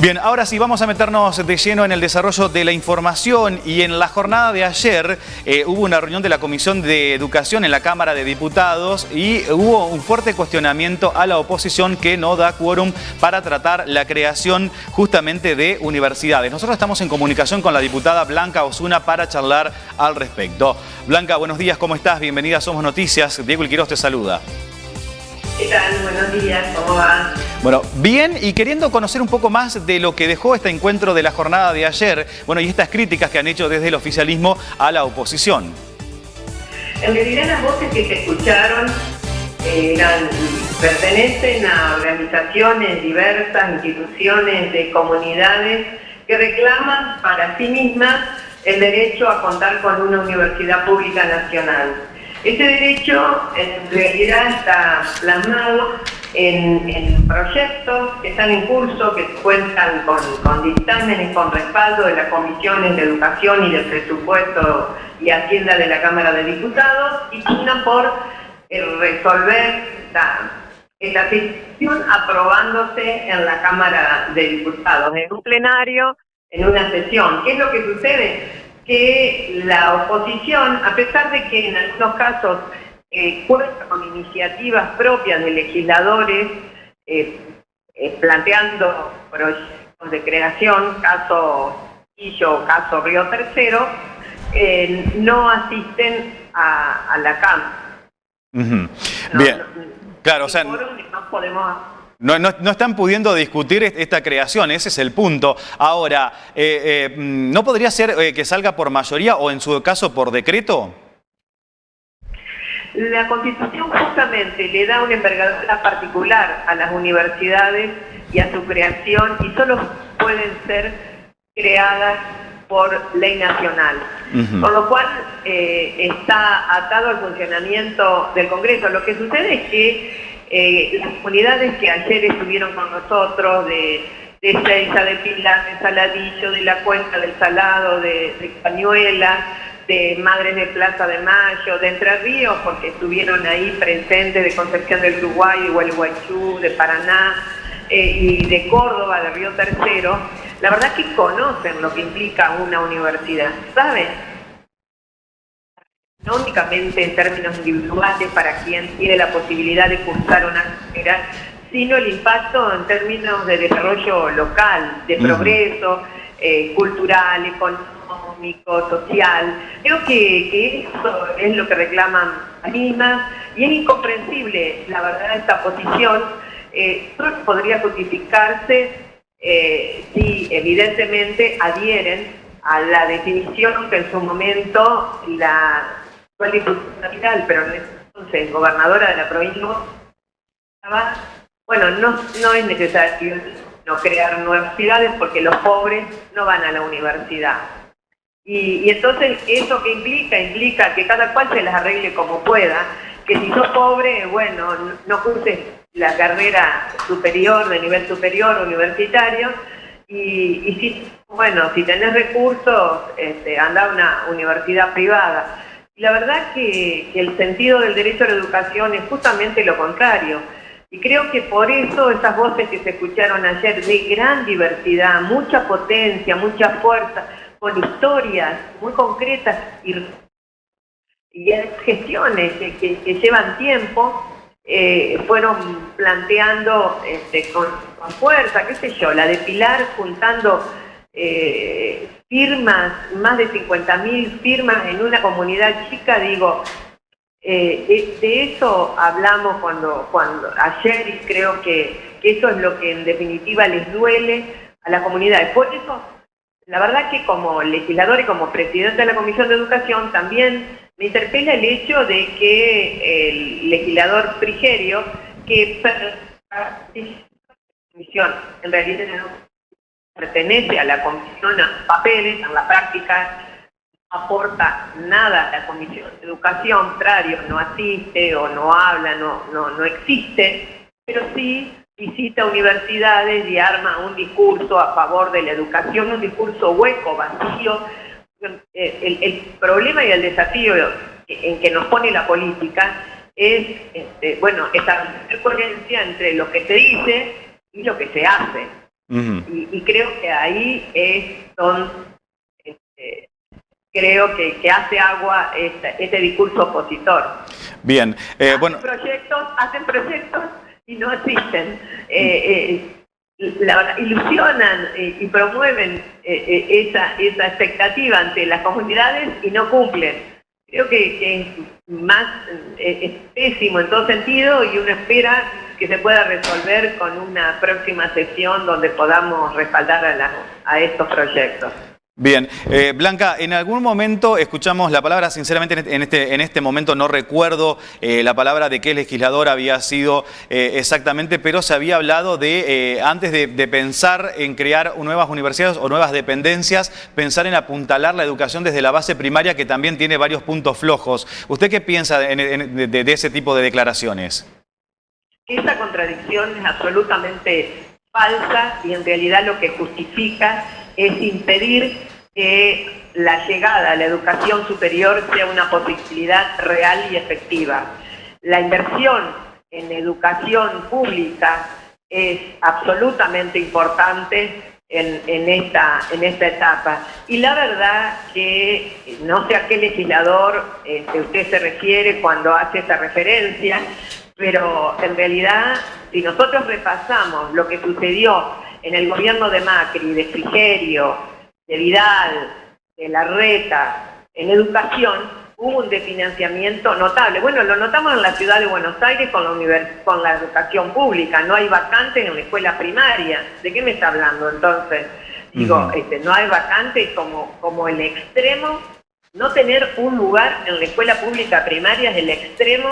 Bien, ahora sí, vamos a meternos de lleno en el desarrollo de la información y en la jornada de ayer hubo una reunión de la Comisión de Educación en la Cámara de Diputados y hubo un fuerte cuestionamiento a la oposición que no da quórum para tratar la creación justamente de universidades. Nosotros estamos en comunicación con la diputada Blanca Osuna para charlar al respecto. Blanca, buenos días, ¿cómo estás? Bienvenida a Somos Noticias. Diego Ilquiroz te saluda. ¿Qué tal? Buenos días, ¿cómo va? Bueno, bien, y queriendo conocer un poco más de lo que dejó este encuentro de la jornada de ayer, bueno, y estas críticas que han hecho desde el oficialismo a la oposición. En realidad las voces que se escucharon pertenecen a organizaciones diversas, instituciones de comunidades que reclaman para sí mismas el derecho a contar con una universidad pública nacional. Ese derecho en realidad está plasmado en proyectos que están en curso, que cuentan con dictámenes, con respaldo de las comisiones de Educación y de Presupuesto y Hacienda de la Cámara de Diputados, y pugnan por resolver esta situación aprobándose en la Cámara de Diputados, en un plenario, en una sesión. ¿Qué es lo que sucede? Que la oposición, a pesar de que en algunos casos cuenta con iniciativas propias de legisladores planteando proyectos de creación, caso Quillo, caso Río Tercero, no asisten a la Cámara. Bien, claro, o sea, no podemos... No están pudiendo discutir esta creación, ese es el punto. Ahora, ¿no podría ser que salga por mayoría o en su caso por decreto? La Constitución justamente le da una envergadura particular a las universidades y a su creación, y solo pueden ser creadas por ley nacional. Con lo cual está atado al funcionamiento del Congreso. Lo que sucede es que las comunidades que ayer estuvieron con nosotros, de Ezeiza, de Pilar, de Saladillo, de la Cuenca del Salado, de Cañuelas, de Madres de Plaza de Mayo, de Entre Ríos, porque estuvieron ahí presentes, de Concepción del Uruguay, de Gualeguaychú, de Paraná y de Córdoba, de Río Tercero, la verdad que conocen lo que implica una universidad, ¿saben? No únicamente en términos individuales para quien tiene la posibilidad de cursar una carrera, sino el impacto en términos de desarrollo local, de progreso cultural, económico, social. Creo que eso es lo que reclaman las mismas, y es incomprensible, la verdad, esta posición. Solo podría justificarse si evidentemente adhieren a la definición que en su momento la actual diputada Vidal, pero entonces gobernadora de la provincia, bueno, no es necesario no crear nuevas ciudades porque los pobres no van a la universidad. Y entonces eso que implica que cada cual se las arregle como pueda, que si sos pobre, bueno, no curses la carrera superior, de nivel superior, universitario, y si, bueno, si tenés recursos, anda a una universidad privada. Y la verdad que el sentido del derecho a la educación es justamente lo contrario. Y creo que por eso esas voces que se escucharon ayer de gran diversidad, mucha potencia, mucha fuerza, con historias muy concretas y gestiones que llevan tiempo, fueron planteando con fuerza, qué sé yo, la de Pilar juntando firmas, más de 50.000 firmas en una comunidad chica, digo, de eso hablamos cuando ayer, y creo que eso es lo que en definitiva les duele a las comunidades. Por eso, la verdad que como legislador y como presidente de la Comisión de Educación también me interpela el hecho de que el legislador Frigerio, que en realidad no pertenece a la comisión a papeles, en la práctica no aporta nada a la Comisión de Educación, contrario, no asiste o no habla, no existe, pero sí visita universidades y arma un discurso a favor de la educación, un discurso hueco, vacío. El problema y el desafío en que nos pone la política es, bueno, establecer coherencia entre lo que se dice y lo que se hace. Y creo que ahí creo que hace agua este discurso opositor. Bien, bueno. Hacen proyectos y no existen. Ilusionan y promueven esa expectativa ante las comunidades y no cumplen. Creo que es pésimo en todo sentido y uno espera que se pueda resolver con una próxima sesión donde podamos respaldar a estos proyectos. Bien, Blanca, en algún momento escuchamos la palabra, sinceramente en este momento no recuerdo la palabra de qué legislador había sido exactamente, pero se había hablado de, antes de pensar en crear nuevas universidades o nuevas dependencias, pensar en apuntalar la educación desde la base primaria, que también tiene varios puntos flojos. ¿Usted qué piensa de ese tipo de declaraciones? Esa contradicción es absolutamente falsa y en realidad lo que justifica es impedir que la llegada a la educación superior sea una posibilidad real y efectiva. La inversión en educación pública es absolutamente importante en esta etapa. Y la verdad que no sé a qué legislador usted se refiere cuando hace esa referencia, pero en realidad, si nosotros repasamos lo que sucedió en el gobierno de Macri, de Frigerio, de Vidal, de Larreta, en educación, hubo un desfinanciamiento notable. Bueno, lo notamos en la ciudad de Buenos Aires con la educación pública. No hay vacantes en la escuela primaria. ¿De qué me está hablando entonces? Digo, no hay vacantes como el extremo. No tener un lugar en la escuela pública primaria es el extremo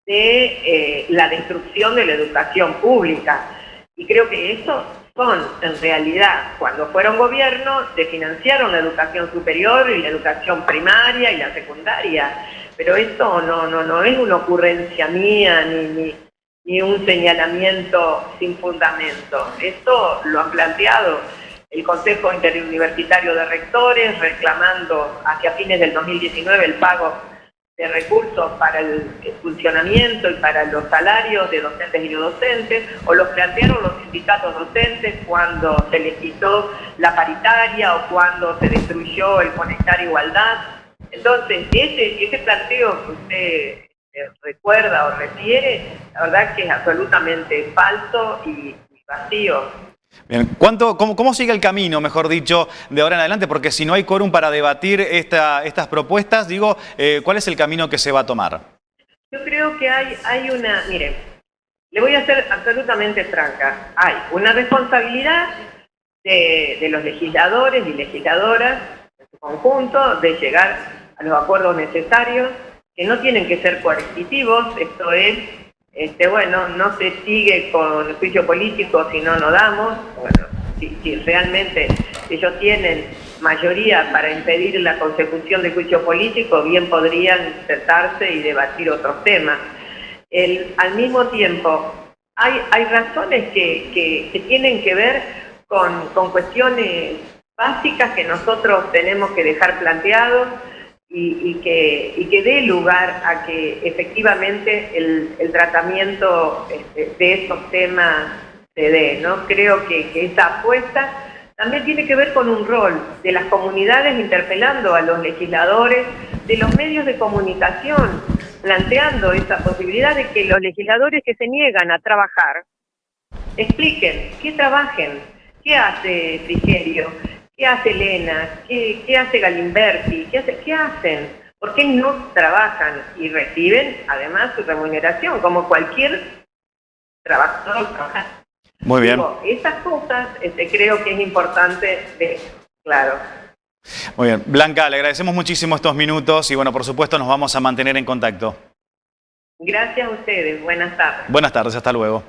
de la destrucción de la educación pública. Y creo que eso son, en realidad, cuando fueron gobierno, desfinanciaron la educación superior y la educación primaria y la secundaria. Pero esto no es una ocurrencia mía ni un señalamiento sin fundamento. Esto lo han planteado el Consejo Interuniversitario de Rectores, reclamando hacia fines del 2019 el pago de recursos para el funcionamiento y para los salarios de docentes y no docentes, o los plantearon los sindicatos docentes cuando se les quitó la paritaria o cuando se destruyó el Conectar Igualdad. Entonces, ese planteo que usted recuerda o refiere, la verdad que es absolutamente falso y vacío. Bien. ¿Cómo sigue el camino, mejor dicho, de ahora en adelante? Porque si no hay quórum para debatir estas propuestas, digo, ¿cuál es el camino que se va a tomar? Yo creo que hay una... Mire, le voy a ser absolutamente franca. Hay una responsabilidad de los legisladores y legisladoras en su conjunto de llegar a los acuerdos necesarios, que no tienen que ser coercitivos, esto es... bueno, no se sigue con el juicio político si no damos. Bueno, si realmente ellos tienen mayoría para impedir la consecución del juicio político, bien podrían sentarse y debatir otros temas. Al mismo tiempo, hay razones que tienen que ver con cuestiones básicas que nosotros tenemos que dejar planteados, y que dé lugar a que efectivamente el tratamiento de estos temas se dé, ¿no? Creo que esa apuesta también tiene que ver con un rol de las comunidades interpelando a los legisladores, de los medios de comunicación, planteando esa posibilidad de que los legisladores que se niegan a trabajar expliquen, que trabajen, qué hace Frigerio, ¿qué hace Elena? ¿Qué hace Galimberti? ¿Qué hacen? ¿Por qué no trabajan y reciben además su remuneración como cualquier trabajador? Muy bien. Digo, esas cosas creo que es importante ver, claro. Muy bien. Blanca, le agradecemos muchísimo estos minutos y bueno, por supuesto nos vamos a mantener en contacto. Gracias a ustedes. Buenas tardes. Buenas tardes, hasta luego.